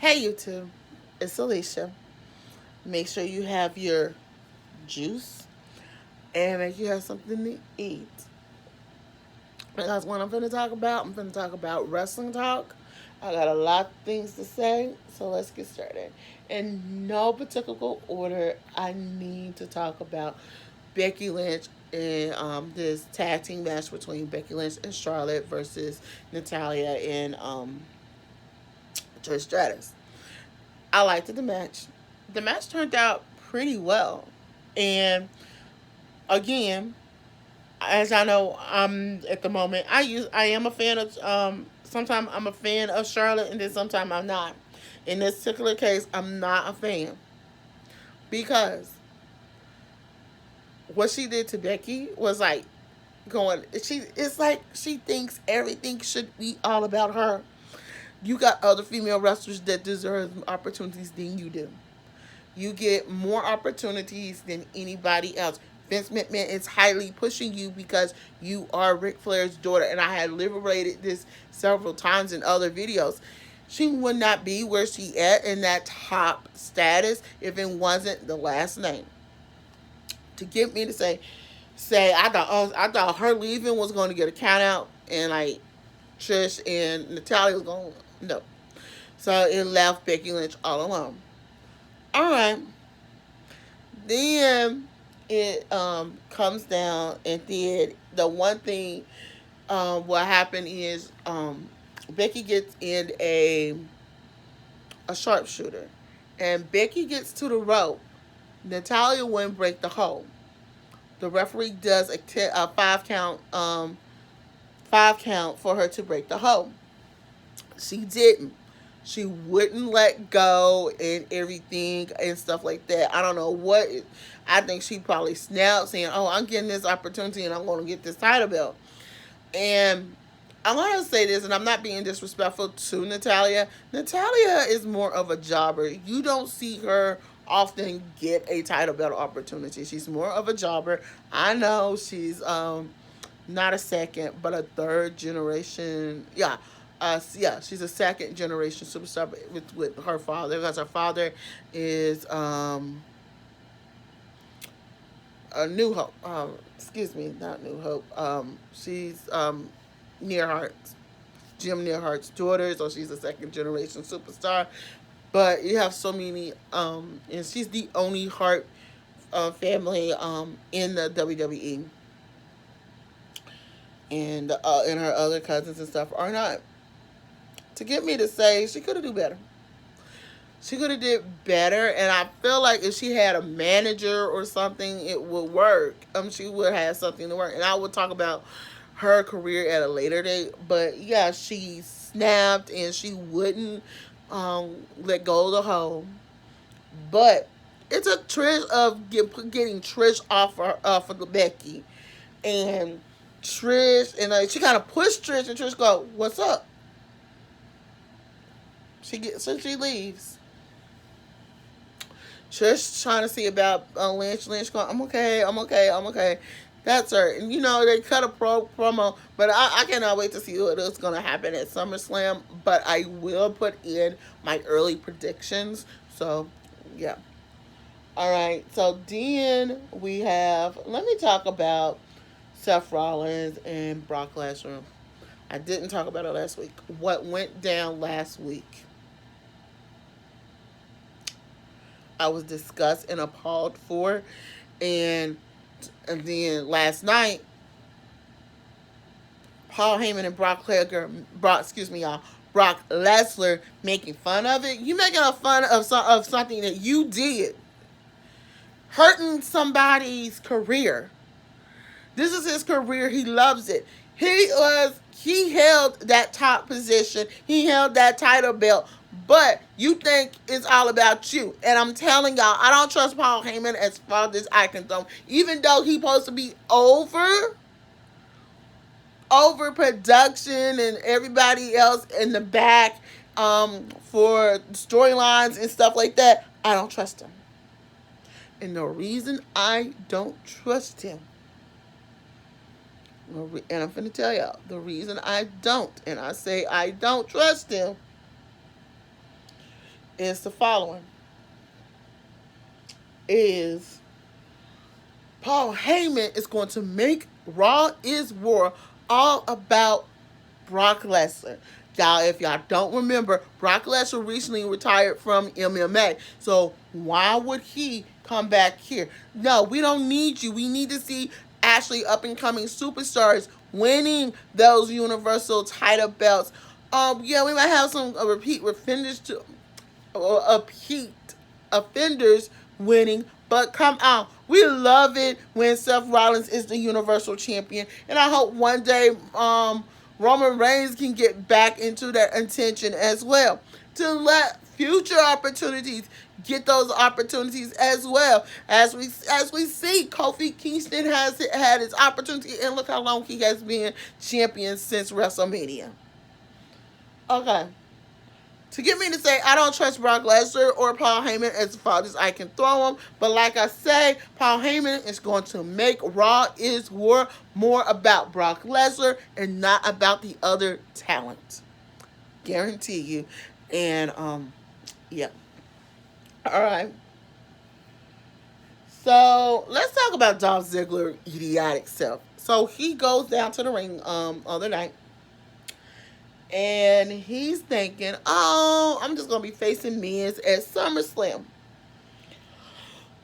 Hey YouTube, it's Alicia. Make sure you have your juice and make sure you have something to eat. Because what I'm finna talk about wrestling talk. I got a lot of things to say, so let's get started. In no particular order, I need to talk about Becky Lynch and this tag team match between Becky Lynch and Charlotte versus Natalia and Trish Stratus. I liked the match. The match turned out pretty well. And again, as I know, at the moment I am a fan of sometimes I'm a fan of Charlotte and then sometimes I'm not. In this particular case, I'm not a fan because what she did to Becky was like going it's like she thinks everything should be all about her. You got other female wrestlers that deserve opportunities than you do. You get more opportunities than anybody else. Vince McMahon is highly pushing you because you are Ric Flair's daughter, and I had liberated this several times in other videos. She would not be where she at in that top status if it wasn't the last name. To get me to say I thought her leaving was going to get a count out, and like Trish and Natalia was going no. So it left Becky Lynch all alone. All right. Then it comes down, and then the one thing what happened is Becky gets in a sharpshooter, and Becky gets to the rope. Natalia wouldn't break the hold. The referee does a five count for her to break the hold. She didn't. She wouldn't let go and everything and stuff like that. I don't know what. I think she probably snapped saying, "Oh, I'm getting this opportunity and I'm going to get this title belt." And I want to say this, and I'm not being disrespectful to Natalia. Natalia is more of a jobber. You don't see her often get a title belt opportunity. She's more of a jobber. I know she's not a second, but a third generation. Yeah, she's a second generation superstar with her father because her father is a New Hope. Excuse me, not New Hope. She's Nearhart's Jim Nearhart's daughter, so she's a second generation superstar. But you have so many, and she's the only Hart family in the WWE, and her other cousins and stuff are not. To get me to say she could have do better. She could have did better, and I feel like if she had a manager or something, it would work. She would have something to work, and I would talk about her career at a later date. But yeah, she snapped and she wouldn't let go of the hoe. But it took Trish of getting Trish off of the Becky, and Trish and she kind of pushed Trish, and Trish go, "What's up?" She leaves. Trish trying to see about Lynch. Lynch going, "I'm okay, I'm okay, I'm okay." That's her. And they cut a promo, but I cannot wait to see what is going to happen at SummerSlam. But I will put in my early predictions. So, yeah. All right. So then we have. Let me talk about Seth Rollins and Brock Lesnar. I didn't talk about it last week. What went down last week? I was discussed and appalled for, and then last night, Paul Heyman and Brock Lesnar making fun of it. You making a fun of something that you did, hurting somebody's career. This is his career. He loves it. He held that top position. He held that title belt. But you think it's all about you. And I'm telling y'all, I don't trust Paul Heyman as far as I can throw. Even though he's supposed to be overproduction and everybody else in the back for storylines and stuff like that, I don't trust him. And the reason I don't trust him, and I'm going to tell y'all, the reason I don't, and I say I don't trust him, is the following: is Paul Heyman is going to make Raw is War all about Brock Lesnar. Y'all, if y'all don't remember, Brock Lesnar recently retired from MMA. So why would he come back here? No, we don't need you. We need to see actually up and coming superstars winning those universal title belts. Yeah, we might have some repeat offenders to repeat offenders winning, but come on. We love it when Seth Rollins is the Universal Champion, and I hope one day Roman Reigns can get back into that attention as well, to let future opportunities get those opportunities as well. As we see, Kofi Kingston has had his opportunity, and look how long he has been champion since WrestleMania. Okay. To get me to say I don't trust Brock Lesnar or Paul Heyman as far as I can throw them, but like I say, Paul Heyman is going to make Raw is War more about Brock Lesnar and not about the other talent. Guarantee you. And yeah. All right. So let's talk about Dolph Ziggler idiotic self. So he goes down to the ring other night, and he's thinking, oh, I'm just going to be facing Miz at SummerSlam.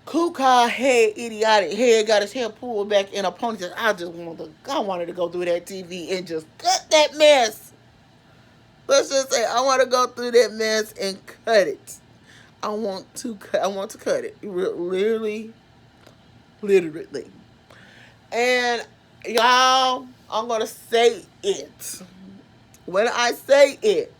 Kuka head, idiotic head, got his hair pulled back in a ponytail. I wanted to go through that TV and just cut that mess. Let's just say I want to go through that mess and cut it. I want to cut it. Literally. And y'all, I'm going to say it. When I say it,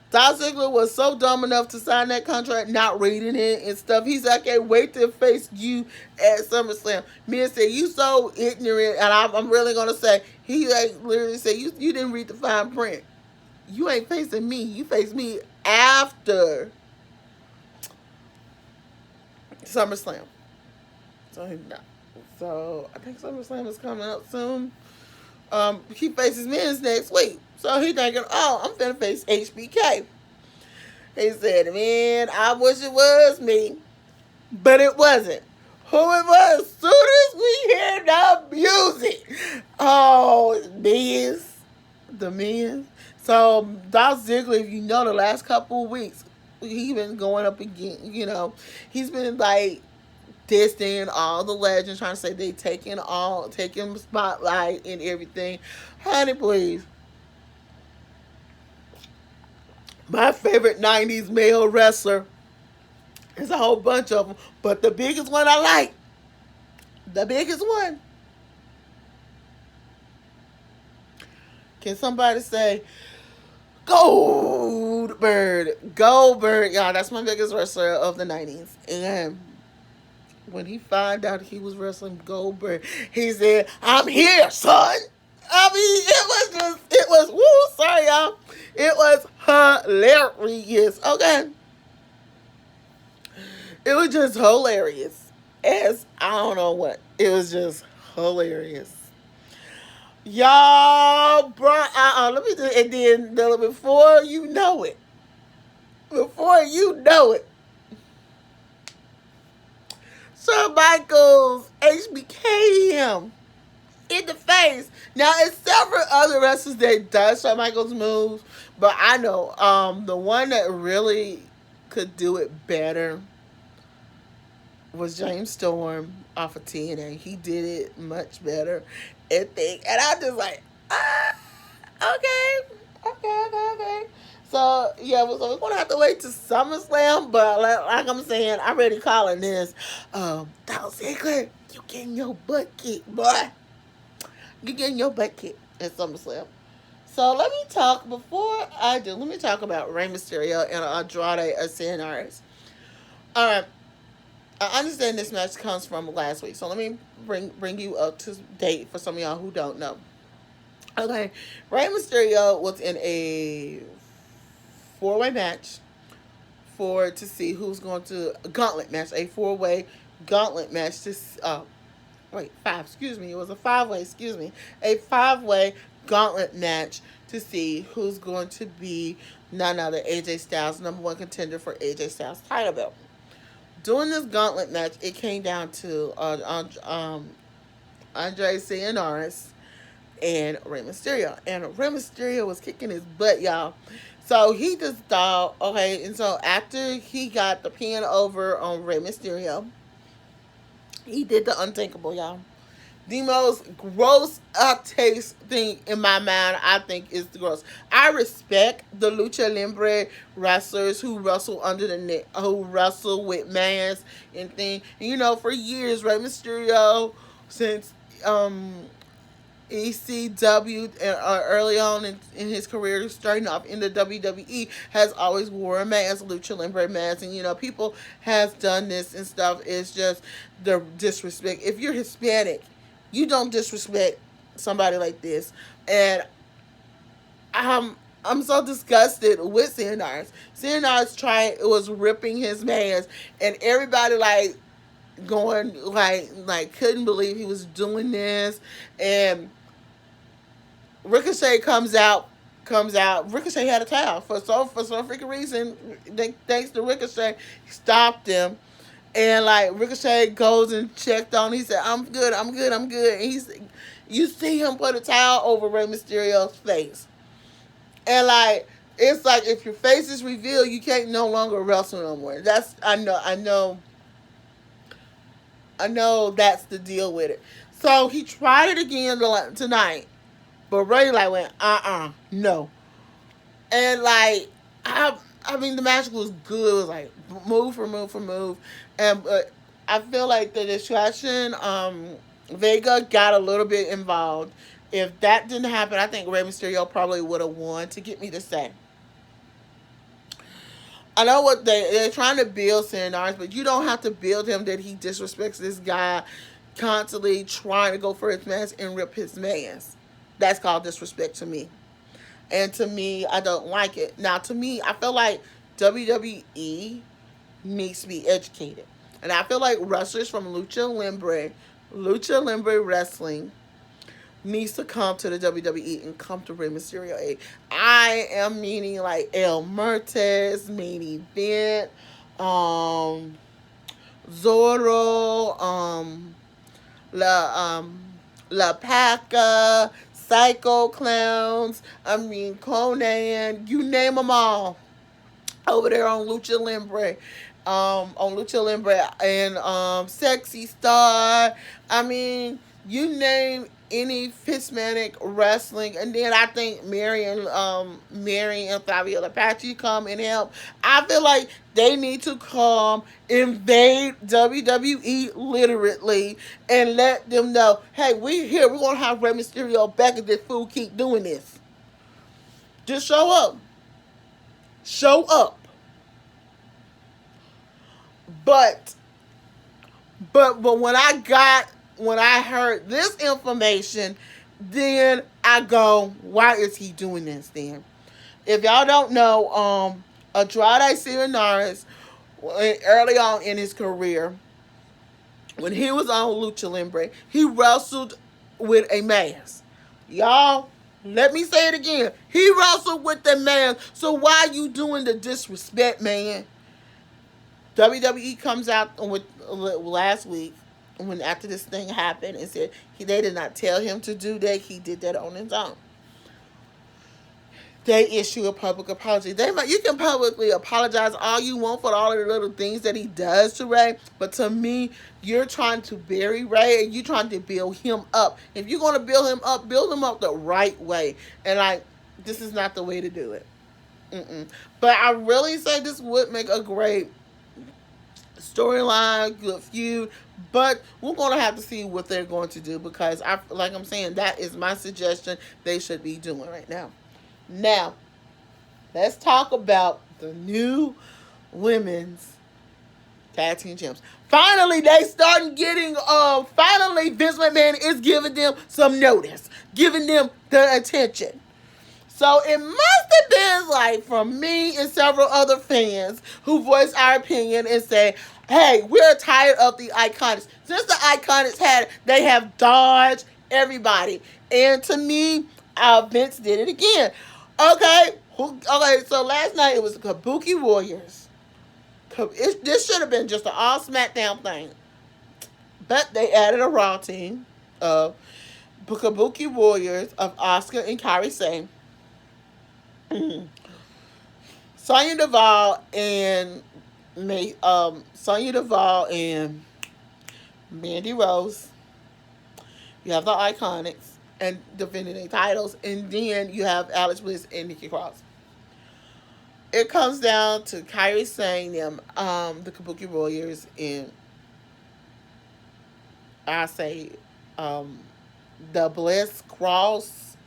Dolph Ziggler was so dumb enough to sign that contract, not reading it and stuff. He's like, I can't wait to face you at SummerSlam. Miz said, you so ignorant, and I'm really going to say, he like literally said, you didn't read the fine print. You ain't facing me. You face me after SummerSlam. So I think SummerSlam is coming up soon. He faces Miz next week. So he thinking, oh, I'm finna face HBK. He said, man, I wish it was me. But it wasn't. Who it was? As soon as we hear the music. Oh, Miz. The Miz. So Dolph Ziggler, if you know, the last couple of weeks, he's been going up again, he's been like dissing all the legends, trying to say they taking the spotlight and everything. Honey, please. My favorite 90s male wrestler is a whole bunch of them, but the biggest one I like, can somebody say Goldberg? Goldberg, y'all, that's my biggest wrestler of the 90s. And when he found out he was wrestling Goldberg, he said, I'm here, son. I mean, sorry, y'all. It was hilarious, okay? It was just hilarious. I don't know what. It was just hilarious. Y'all, bro, let me do it. And then, before you know it, Shawn Michaels HBK him in the face. Now, it's several other wrestlers that does Shawn Michaels moves, but I know the one that really could do it better was James Storm off of TNA. He did it much better, and I just like, okay. So yeah, so we're gonna have to wait to SummerSlam, but like I'm saying, I'm already calling this. Dolph Ziggler, you getting your butt kicked, boy. You getting your butt kicked at SummerSlam. So let me talk about Rey Mysterio and Andrade Cien. All right. I understand this match comes from last week, so let me bring you up to date for some of y'all who don't know. Okay, Rey Mysterio was in a 4-way match to see who's going to a gauntlet match, a 4-way gauntlet match to five. Excuse me, it was a 5-way. Excuse me, a 5-way gauntlet match to see who's going to be none other AJ Styles, number one contender for AJ Styles title belt. During this gauntlet match, it came down to Andre Cien and Rey Mysterio. And Rey Mysterio was kicking his butt, y'all. So he just thought, okay, and so after he got the pin over on Rey Mysterio, he did the unthinkable, y'all. The most gross up taste thing in my mind, I think, is the gross. I respect the lucha libre wrestlers who wrestle under the net, who wrestle with masks and thing. And, you know, for years, Rey Mysterio, since ECW early on in his career, starting off in the WWE, has always wore a mask, lucha libre mask, and you know people has done this and stuff. It's just the disrespect. If you're Hispanic, you don't disrespect somebody like this, and I'm so disgusted with CNRs. CNRs was ripping his mask, and everybody going couldn't believe he was doing this, and Ricochet comes out. Ricochet had a towel for some freaking reason. Thanks to Ricochet, he stopped him, and Ricochet goes and checked on. He said, "I'm good, I'm good, I'm good." And you see him put a towel over Rey Mysterio's face, and it's like if your face is revealed, you can't no longer wrestle no more. That's I know that's the deal with it. So he tried it again tonight. But Ray went, no. And I mean the match was good. It was move for move for move. And I feel like the distraction, Vega got a little bit involved. If that didn't happen, I think Rey Mysterio probably would have won, to get me to say. I know what they're trying to build Sanars, but you don't have to build him that he disrespects this guy, constantly trying to go for his mask and rip his mask. That's called disrespect to me. And to me, I don't like it. Now, to me, I feel like WWE needs to be educated. And I feel like wrestlers from Lucha Libre Wrestling, needs to come to the WWE and come to Rey Mysterio. I am meaning El Mertes, Main Event, Zorro, La Paca, Psycho Clowns, Conan, you name them all over there on Lucha Libre. And Sexy Star. You name any Hispanic wrestling, and then I think Mary and Fabio Apache come and help. I feel like they need to come invade WWE literally and let them know, hey, we're here. We're gonna have Rey Mysterio back if this fool keep doing this. Just show up. Show up. But when I heard this information, then I go, why is he doing this then? If y'all don't know, Andrade Cien early on in his career, when he was on Lucha Libre, he wrestled with a mask. Y'all, let me say it again. He wrestled with the mask. So why you doing the disrespect, man? WWE comes out with last week after this thing happened and said they did not tell him to do that. He did that on his own. They issue a public apology. You can publicly apologize all you want for all of the little things that he does to Ray, but to me, you're trying to bury Ray and you're trying to build him up. If you're going to build him up the right way. And this is not the way to do it. But I really say this would make a great storyline, good feud, but we're going to have to see what they're going to do, because I'm saying, that is my suggestion they should be doing right now. Now, let's talk about the new women's tag team champs. Finally, they starting getting, finally Vince McMahon is giving them some notice, giving them the attention. So it must have been from me and several other fans who voiced our opinion and say, hey, we're tired of the Iconics. Since the Iconics they have dodged everybody. And to me, Vince did it again. Okay, Okay, so last night it was the Kabuki Warriors. This should have been just an all SmackDown thing, but they added a Raw team of Kabuki Warriors of Oscar and Kairi Sane, Sonya Deville and Sonya Deville and Mandy Rose. You have the Iconics and defending their titles, and then you have Alex Bliss and Nikki Cross. It comes down to Kairi saying them, the Kabuki Warriors, and I say, um, the Bliss Cross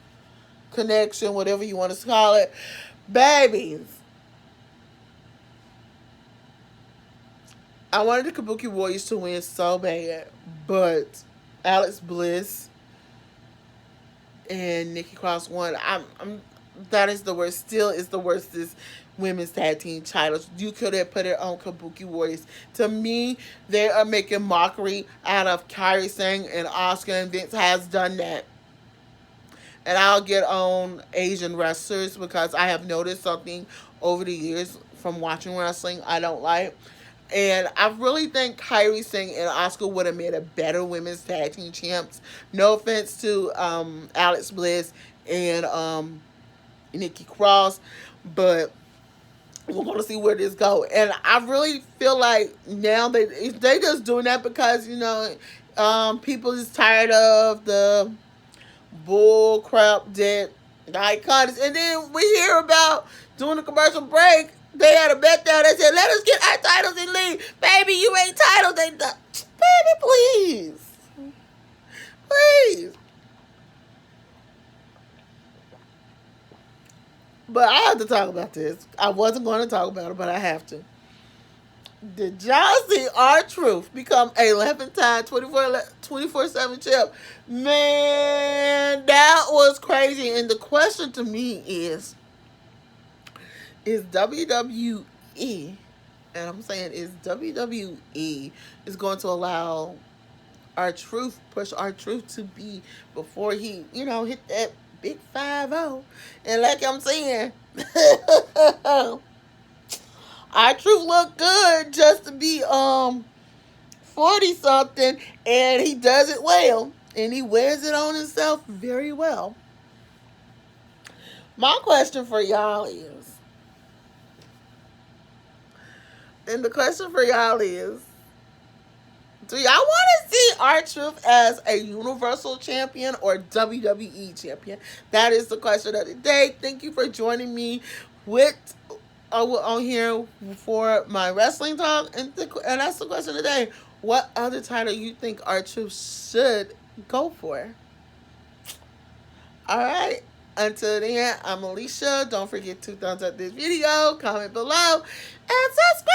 connection, whatever you want to call it, babies. I wanted the Kabuki Warriors to win so bad, but Alex Bliss and Nikki Cross won. That is the worst. Still is the worst. This women's tag team titles. You could have put it on Kabuki Warriors. To me, they are making mockery out of Kairi Sane and Oscar, and Vince has done that. And I'll get on Asian wrestlers because I have noticed something over the years from watching wrestling I don't like. And I really think Kairi Sane and Oscar would have made a better women's tag team champs. No offense to Alex Bliss and Nikki Cross, but we're going to see where this goes. And I really feel like now they just doing that because, people is tired of the bull crap that the Iconics. And then we hear about during the commercial break, they had a bet down. They said, let us get our titles and leave. Baby, you ain't titled. Baby, please. Please. But I have to talk about this. I wasn't going to talk about it, but I have to. Did y'all see R-Truth become a 11-time 24/7 champ? Man, that was crazy. And the question to me is WWE, and I'm saying is WWE is going to allow push R-Truth to be before he, hit that big 5-0. And like I'm saying, R-Truth look good just to be 40 something, and he does it well, and he wears it on himself very well. My question for y'all is, and the question for y'all is, do y'all want to see R-Truth as a Universal Champion or WWE Champion? That is the question of the day. Thank you for joining me on here for my wrestling talk, and that's the question of the day. What other title you think R-Truth should go for? All right. Until then, I'm Alicia. Don't forget to thumbs up this video, comment below, and subscribe.